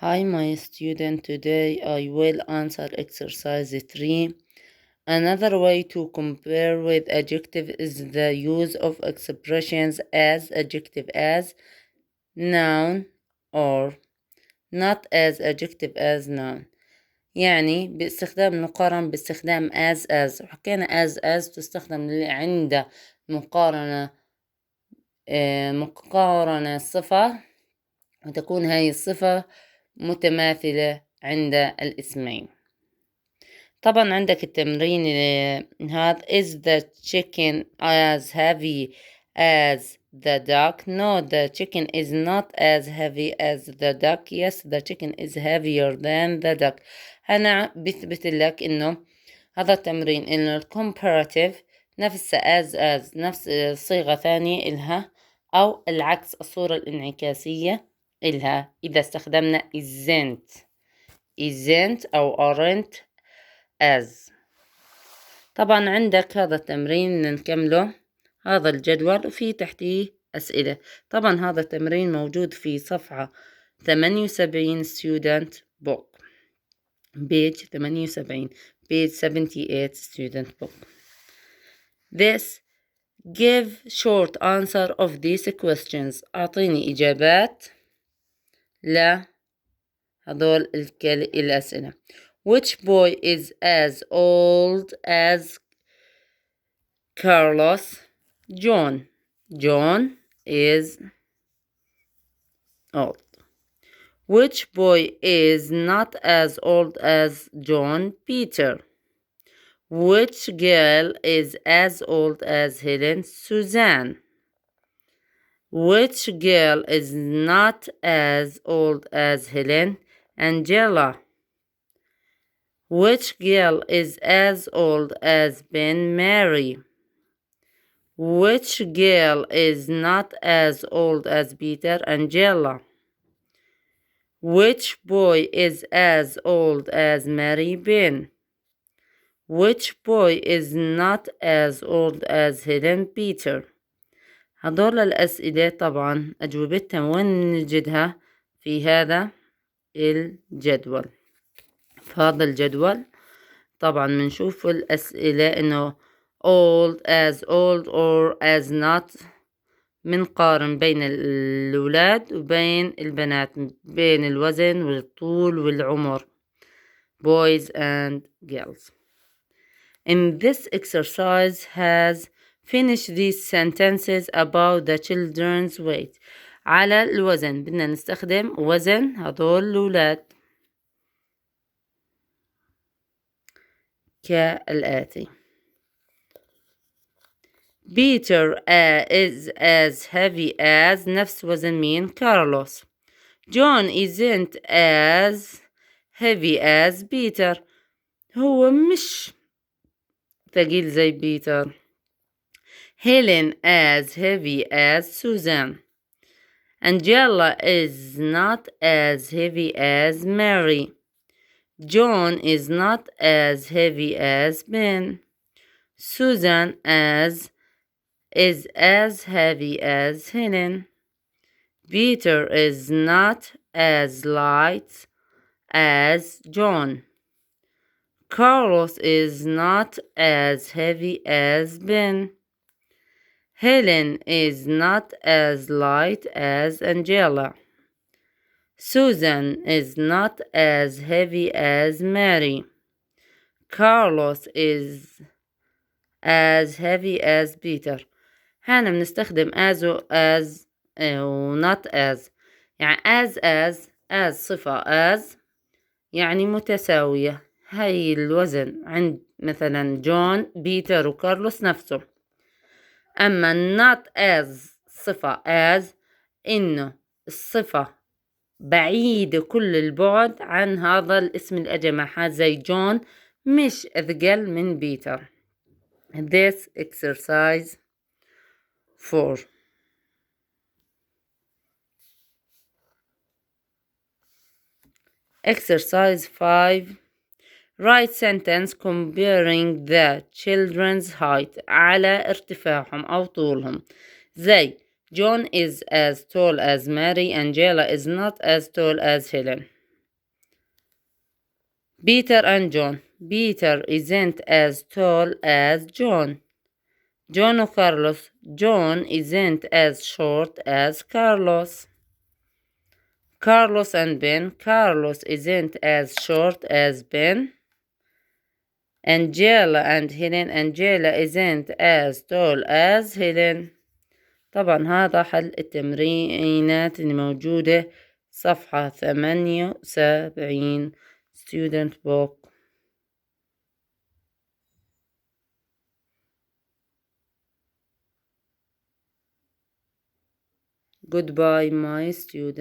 Hi, my student. Today I will answer exercise 3. Another way to compare with adjective is the use of expressions as adjective as noun or not as adjective as noun. يعني باستخدام مقارنة باستخدام as وحكينا as تستخدم عند مقارنة صفة، وتكون هاي الصفة متماثلة عند الاسمين. طبعا عندك التمرين هذا is the chicken as heavy as the duck? No, the chicken is not as heavy as the duck. Yes, the chicken is heavier than the duck. أنا بثبت لك إنه هذا التمرين إنه comparative نفس as نفس صيغة ثانية إلها، أو العكس الصورة الانعكاسية إلها إذا استخدمنا isn't أو aren't as. طبعا عندك هذا التمرين نكمله، هذا الجدول وفي تحتيه أسئلة. طبعا هذا التمرين موجود في صفحة 78 student book page 78 page 78 student book. Give short answer of these questions. أعطيني إجابات لهذول الأسئلة. Which boy is as old as Carlos? John. John is old. Which boy is not as old as John? Peter. Which girl is as old as Helen? Suzanne. Which girl is not as old as Helen? Angela. Which girl is as old as Ben? Mary. Which girl is not as old as Peter? Angela. Which boy is as old as Mary? Ben. Which boy is not as old as Helen? Peter. هذول الأسئلة طبعا أجوبتها وين نجدها؟ في هذا الجدول. في هذا الجدول طبعا بنشوف الأسئلة إنه old as old or as not، منقارن بين الأولاد وبين البنات، بين الوزن والطول والعمر boys and girls. In this exercise has finished these sentences about the children's weight. على الوزن بدنا نستخدم وزن هذول الأولاد كالآتي. Peter is as heavy as نفس وزن مين؟ كارلوس. John isn't as heavy as Peter. هو مش ثقيل زي بيتر. Helen as heavy as Susan. Angela is not as heavy as Mary. John is not as heavy as Ben. Susan is as heavy as Helen. Peter is not as light as John. Carlos is not as heavy as Ben. Helen is not as light as Angela. Susan is not as heavy as Mary. Carlos is as heavy as Peter. هنا بنستخدم as و as و not as. يعني as صفة as يعني متساوية. هاي الوزن عند مثلا جون بيتر وكارلوس نفسه. أما not as صفة as إنه الصفة بعيدة كل البعد عن هذا الاسم الأجمع، زي جون مش أثقل من بيتر. This exercise 4. Exercise 5. Write sentence comparing the children's height على ارتفاعهم أو طولهم. زي John is as tall as Mary. Angela is not as tall as Helen. Peter and John. Peter isn't as tall as John. John و Carlos. John isn't as short as Carlos. Carlos and Ben. Carlos isn't as short as Ben. Angela and Helen. Angela isn't as tall as Helen. طبعا هذا حل التمرينات اللي موجودة صفحة 78 student book. Goodbye my students.